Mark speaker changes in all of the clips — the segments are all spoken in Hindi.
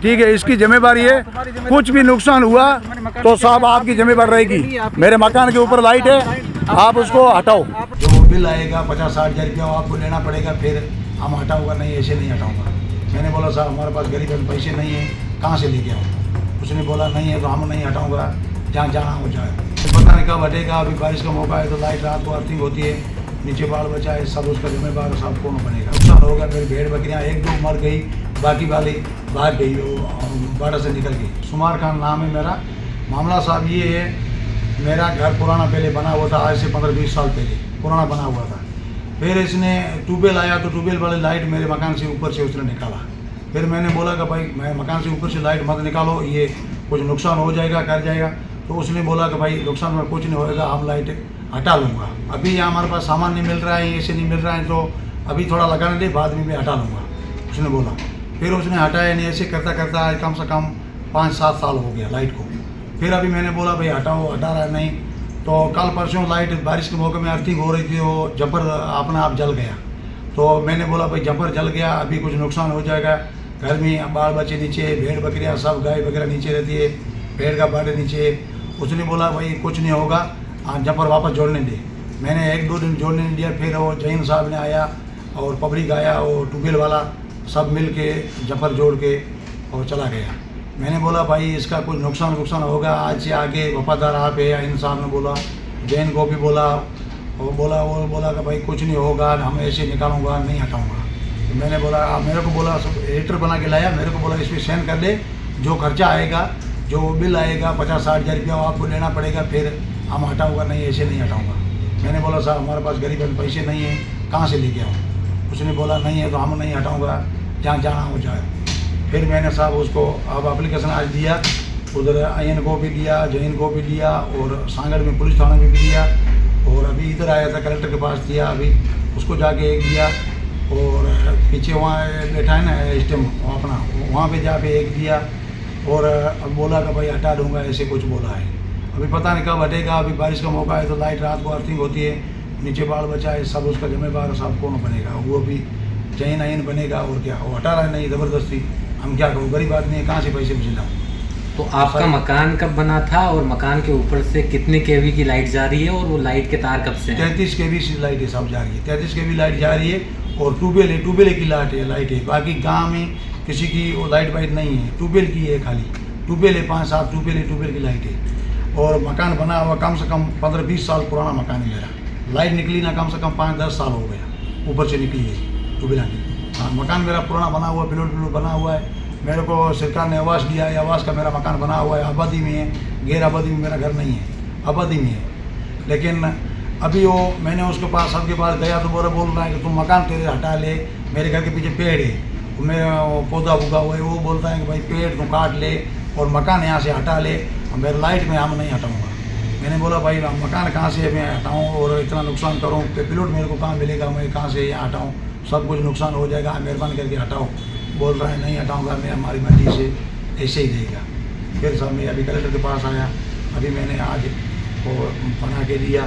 Speaker 1: ठीक है, इसकी जिम्मेदारी है। कुछ भी नुकसान हुआ तो साहब आपकी जिम्मेदारी रहेगी। मेरे मकान के ऊपर लाइट है, आप उसको हटाओ। जो बिल आएगा 50-60 हज़ार रुपया आपको लेना पड़ेगा, फिर हम हटाऊंगा नहीं, ऐसे नहीं हटाऊंगा। मैंने बोला साहब हमारे पास गरीब पैसे नहीं है, कहाँ से लेके आऊँ? उसने बोला नहीं है तो हम नहीं हटाऊंगा, जहाँ जाना हो जाए। पता नहीं कब हटेगा, अभी बारिश का मौका है तो लाइट रात को अर्थिंग होती है, नीचे बाल बचा है, सब उसका जिम्मेदार सब कौन बनेगा? नुकसान हो गया, मेरी भेड़ बकरियाँ 1-2 मर गई, बाकी वाली भाग गई, वो बाड़ा से निकल गई। सुमार खान नाम है मेरा। मामला साहब ये है, मेरा घर पुराना पहले बना हुआ था, आज से 15-20 साल पहले पुराना बना हुआ था। फिर इसने ट्यूबवेल आया तो ट्यूबवेल वाली लाइट मेरे मकान से ऊपर से उसने निकाला। फिर मैंने बोला कि भाई मैं मकान से ऊपर से लाइट मत निकालो, ये कुछ नुकसान हो जाएगा, कर जाएगा। तो उसने बोला कि भाई नुकसान में कुछ नहीं होएगा, हम लाइट हटा लूँगा। अभी हमारे पास सामान नहीं मिल रहा है, ऐसे नहीं मिल रहा है, तो अभी थोड़ा लगाने दे, बाद में मैं हटा लूँगा, उसने बोला। फिर उसने हटाया नहीं, ऐसे करता करता कम से कम 5-7 साल हो गया लाइट को। फिर अभी मैंने बोला भाई हटाओ, हटा रहा है नहीं। तो कल परसों लाइट बारिश के मौके में अर्थिंग हो रही थी, वो जबर अपना आप जल गया। तो मैंने बोला भाई जबर जल गया, अभी कुछ नुकसान हो जाएगा। घर में बाल बच्चे नीचे, भेड़ बकरियाँ सब गाय वगैरह नीचे रहती है, पेड़ का बाड़े नीचे। उसने बोला भाई कुछ नहीं होगा, जबर वापस जोड़ने दे। मैंने 1-2 दिन जोड़ने नहीं दिया। फिर वो जैन साहब ने आया और पब्लिक आया, वो ट्यूबवेल वाला, सब मिल के जबर जोड़ के और चला गया। मैंने बोला भाई इसका कुछ नुकसान होगा, आज से आगे वफादार आप है। इन साहब ने बोला, जैन को भी बोला, वो बोला कि भाई कुछ नहीं होगा, हम ऐसे निकालूंगा, नहीं हटाऊंगा। तो मैंने बोला, मेरे को बोला, एडिटर बना के लाया, मेरे को बोला इस पर साइन कर ले, जो खर्चा आएगा, जो बिल आएगा 50-60 हज़ार रुपया आपको लेना पड़ेगा, फिर हम हटाऊंगा नहीं, ऐसे नहीं हटाऊंगा। मैंने बोला साहब हमारे पास गरीब पैसे नहीं है, कहाँ से लेके आऊँ? उसने बोला नहीं है तो हम नहीं हटाऊँगा, जहाँ जाना हो जाए। फिर मैंने साहब उसको अब एप्लीकेशन आज दिया, उधर IN को भी दिया, जैन को भी दिया, और सांगड़ में पुलिस थाने में भी दिया, और अभी इधर आया था कलेक्टर के पास दिया, अभी उसको जाके एक दिया, और पीछे वहाँ बैठा है ना स्टेम अपना, वहाँ पे जाके एक दिया, और अब बोला कि भाई हटा दूँगा, ऐसे कुछ बोला है। अभी पता नहीं कब हटेगा, अभी बारिश का मौका है तो लाइट रात को अर्थिंग होती है, नीचे बाल बचा है, सब उसका जिम्मेदार सब कौन बनेगा? वो भी जैन IN बनेगा, और क्या वो हटा रहा है नहीं ज़बरदस्ती। हम क्या करूँ, गरीब आदमी है, कहाँ से पैसे लाऊँ?
Speaker 2: तो आपका मकान कब बना था और मकान के ऊपर से कितने केवी की लाइट जा रही है, और वो लाइट के तार कब से हैं?
Speaker 1: 33 kV से लाइट है सब जा रही है, 33 kV लाइट जा रही है, और ट्यूबवेल की लाइट है। बाकी गांव में किसी की वो लाइट वाइट नहीं है, ट्यूबवेल की है, खाली ट्यूबवेल है, 5-7 ट्यूबवेल की लाइट है। और मकान बना हुआ कम से कम 15-20 साल पुराना मकान है मेरा। लाइट निकली ना कम से कम 5-10 साल हो गया, ऊपर से निकली है ट्यूबवेल की। हाँ, मकान मेरा पुराना बना हुआ, प्लॉट बना हुआ है। मेरे को सरकार ने आवास दिया है, आवास का मेरा मकान बना हुआ है, आबादी में है, गैर आबादी में मेरा घर नहीं है, आबादी में है। लेकिन अभी वो मैंने उसके पास, सबके पास गया तो बोल रहा है कि तुम मकान तेरे हटा ले, मेरे घर के पीछे पेड़ है, मेरा पौधा उगा हुआ है, वो बोलता है कि भाई पेड़ तुम काट ले और मकान यहाँ से हटा ले, मेरे लाइट में हम नहीं हटाऊँगा। मैंने बोला भाई मकान कहाँ से मैं हटाऊँ और इतना नुकसान करूँ, प्लॉट मेरे को कहाँ मिलेगा, मैं कहाँ से यहाँ हटाऊँ, सब कुछ नुकसान हो जाएगा, मेहरबानी करके हटाओ। बोल रहा है नहीं हटाऊंगा मैं, हमारी मर्जी से ऐसे ही रहेगा। फिर सब मैं अभी कलेक्टर के पास आया, अभी मैंने आज वो बना के दिया।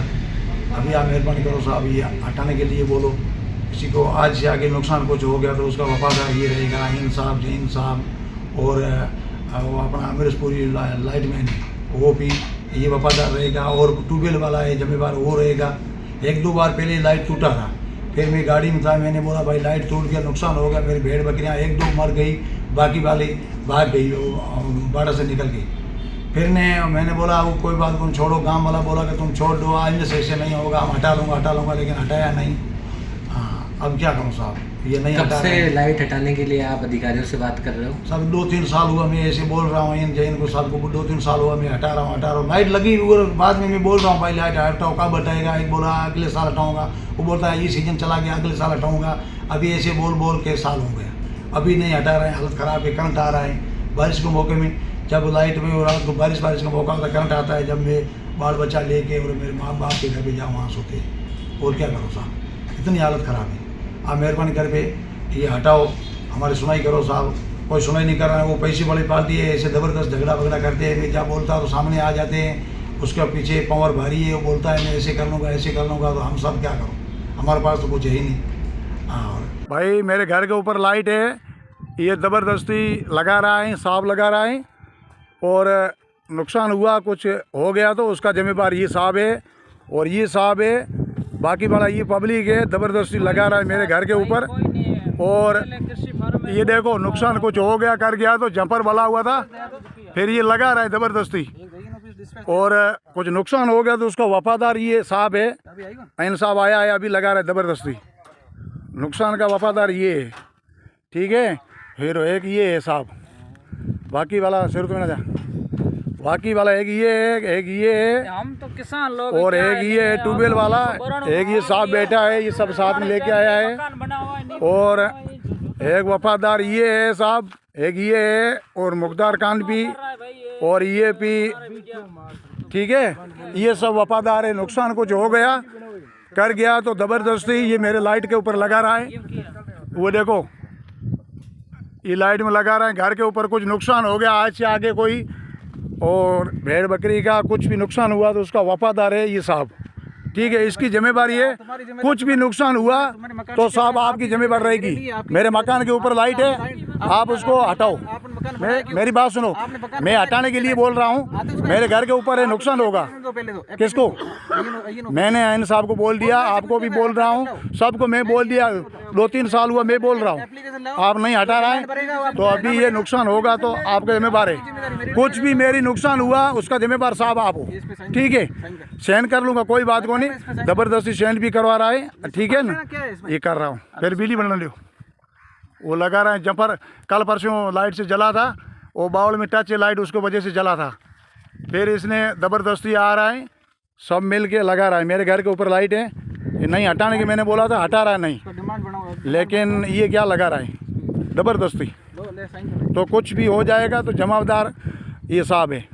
Speaker 1: अभी आप मेहरबानी करो साहब, ये हटाने के लिए बोलो। किसी को आज से आगे नुकसान कुछ हो गया तो उसका वफादार ये रहेगा, इन साहब, जैन साहब, और वो अपना अमरीशपुरी लाइटमैन, वो भी ये वफादार रहेगा, और ट्यूबवेल वाला है जिम्मेदार, वो रहेगा। 1-2 बार पहले लाइट टूटा था, फिर मैं गाड़ी में था, मैंने बोला भाई लाइट टूट गया, नुकसान हो गया, मेरी भेड़ बकरियाँ 1-2 मर गई, बाकी वाली भाग गई, वो बाड़ा से निकल गई। फिर मैंने बोला वो कोई बात तुम छोड़ो, गांव वाला बोला कि तुम छोड़ दो, आइंदे से ऐसे नहीं होगा, हम हटा लूँगा, लेकिन हटाया नहीं। हाँ, अब क्या करूँ साहब, ये नहीं हटा रहे।
Speaker 2: कब से लाइट हटाने के लिए आप अधिकारियों से बात कर रहे हो?
Speaker 1: सब 2-3 साल हुआ मैं ऐसे बोल रहा हूँ, इन जैन को सबको 2-3 साल हुआ मैं हटा रहा हूँ। लाइट लगी हुई, बाद में मैं बोल रहा हूँ भाई लाइट हटाओ, कब हटाएगा? एक बोला अगले साल हटाऊँगा, वो बोलता है ये सीजन चला गया, अगले साल हटाऊँगा। अभी ऐसे बोल के साल हो गया, अभी नहीं हटा रहे हैं, हालत ख़राब है। करंट आ रहा है बारिश के मौके में, जब लाइट में रात को बारिश का मौका होता है, करंट आता है, जब मैं बाल बच्चा लेके और मेरे माँ बाप के घर पे जाऊँ, वहाँ सोते, और क्या करो साहब, इतनी हालत ख़राब है। आप मेहरबानी करके ये हटाओ, हमारी सुनाई करो साहब। कोई सुनाई नहीं कर रहा है, वो पैसे वाली पार्टी है, ऐसे ज़बरदस्त झगड़ा वगड़ा करते हैं। मैं क्या बोलता हूँ तो सामने आ जाते हैं, उसके पीछे पावर भारी है, वो बोलता है मैं ऐसे कर लूँगा, तो हम सब क्या करो, हमारे पास तो कुछ है ही नहीं। हाँ भाई, मेरे घर के ऊपर लाइट है, ये ज़बरदस्ती लगा रहा है, साहब लगा रहा है, और नुकसान हुआ कुछ हो गया तो उसका जिम्मेदार ये साहब है और ये साहब है। बाकी वाला ये पब्लिक है, ज़बरदस्ती लगा रहा है मेरे घर के ऊपर। और ये देखो नुकसान कुछ हो गया कर गया तो जंपर बला हुआ था, फिर ये लगा रहा है ज़बरदस्ती, और कुछ नुकसान हो गया तो उसका वफादार ये साहब है, ऐन साहब आया है, अभी लगा रहा है ज़बरदस्ती। नुकसान का वफादार ये है, ठीक है। फिर एक ये है साहब, बाकी वाला सिर तो ना जा, बाकी वाला एक ये है, एक ये है,
Speaker 3: हम तो किसान लोग,
Speaker 1: और एक ये है ट्यूबवेल वाला, एक ये साहब बैठा है, ये सब साथ में लेके आया है। और एक वफादार ये है साहब, एक ये है, और मुख्तार खान भी, और ये भी, ठीक है। ये सब वफादार है। नुकसान कुछ हो गया कर गया तो ज़बरदस्ती ये मेरे लाइट के ऊपर लगा रहा है। वो देखो ये लाइट में लगा रहा है, घर के ऊपर कुछ नुकसान हो गया आज से आगे कोई, और भेड़ बकरी का कुछ भी नुकसान हुआ तो उसका वफादार है ये साहब, ठीक है। इसकी जिम्मेदारी है, कुछ भी नुकसान हुआ तो साहब आपकी जिम्मेदारी रहेगी। मेरे मकान के ऊपर लाइट है, आप उसको हटाओ। मेरी बात सुनो, मैं हटाने के लिए बोल रहा हूँ, मेरे घर के ऊपर है, नुकसान होगा। किसको? मैंने इन साहब को बोल दिया, आपको भी बोल रहा हूँ, सबको मैं बोल दिया, 2-3 साल हुआ मैं बोल रहा हूँ, आप नहीं हटा रहा है तो अभी ये नुकसान होगा तो आपका जिम्मेदार है। कुछ भी मेरी नुकसान हुआ उसका जिम्मेदार साहब आप हो, ठीक है। सहन कर लूँगा, कोई बात को नहीं, ज़बरदस्ती सहन भी करवा रहा है, ठीक है ना, ये कर रहा हूँ। फिर बिजली बना लो, वो लगा रहा है जंपर, कल परसों लाइट से जला था, वो बाउल में टच है लाइट, उसको वजह से जला था। फिर इसने ज़बरदस्ती आ रहा है, सब मिल के लगा रहा है। मेरे घर के ऊपर लाइट है, ये नहीं हटाने के मैंने बोला था, हटा रहा है नहीं, लेकिन ये क्या लगा रहा है ज़बरदस्ती। तो कुछ भी हो जाएगा तो जमादार ये साहब है,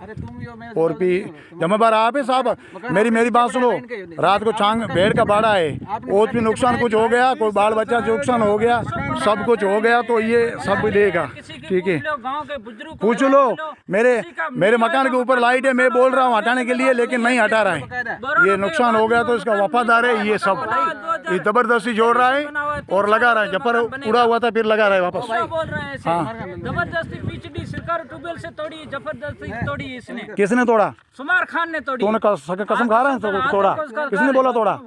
Speaker 1: और भी जमादार आप है साहब। मेरी बात सुनो, रात को छांग भेड़ का बाड़ा है, और भी नुकसान कुछ हो गया, कोई बाल बच्चा जो नुकसान हो गया, सब कुछ हो गया तो ये सब देगा, ठीक है। पूछ लो, मेरे मकान के ऊपर लाइट है, मैं बोल रहा हूँ हटाने के लिए, लेकिन नहीं हटा रहा है। ये नुकसान हो गया तो इसका वफादार है ये सब, ये ज़बरदस्ती जोड़ रहा है और लगा रहा है। जपर उड़ा हुआ था फिर लगा रहा है वापस। हाँ,
Speaker 3: जबरदस्ती बिजली सरकार ट्यूबवेल से तोड़ी, जबरदस्ती तोड़ी इसने।
Speaker 1: किसने तोड़ा?
Speaker 3: सुमार खान ने तोड़ी।
Speaker 1: तूने कसम खा रहा है तोड़ा? किसने बोला तोड़ा?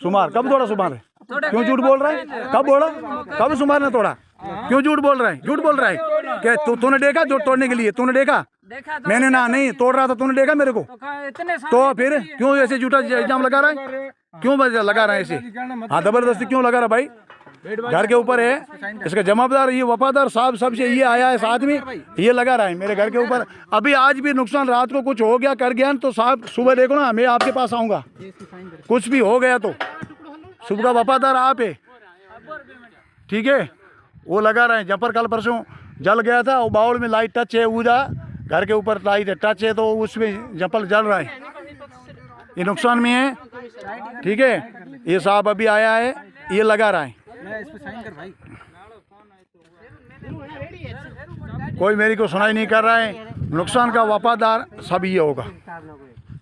Speaker 1: सुमार कब तोड़ा? सुमार क्यों झूठ बोल रहा है? कब बोला? कब सुमार ने तोड़ा? क्यों झूठ बोल रहा है? झूठ बोल रहा है क्या? तूने देखा जो तोड़ने के लिए? तूने देखा? मैंने ना नहीं तोड़ रहा था, तूने देखा मेरे को? तो फिर क्यों ऐसे झूठा इल्जाम लगा रहा है? क्यों लगा रहा है ऐसे? हाँ, जबरदस्ती क्यों लगा रहा भाई? घर के ऊपर है, इसका जमादार ये वफादार साहब सबसे ये आया है साथ में, ये लगा रहा है मेरे घर के ऊपर। अभी आज भी नुकसान रात को कुछ हो गया कर गया तो साहब सुबह देखो ना, मैं आपके पास आऊँगा। कुछ भी हो गया तो सुबह का वफादार आप है, ठीक है। वो लगा रहे हैं। जंपर कल परसों जल गया था, वो बाउल में लाइट टच है, ऊजा घर के ऊपर लाइट टच है तो उसमें जंपर जल रहा है, ये नुकसान में है, ठीक है। ये साहब अभी आया है, ये लगा रहा है। कोई मेरी को सुनाई नहीं कर रहा है। नुकसान का वफादार सब ये होगा।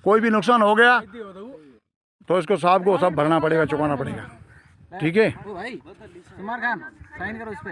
Speaker 1: कोई भी नुकसान हो गया तो इसको साहब को सब भरना पड़ेगा, चुकाना पड़ेगा, ठीक है।
Speaker 3: सुमार खान साइन करो इस पे।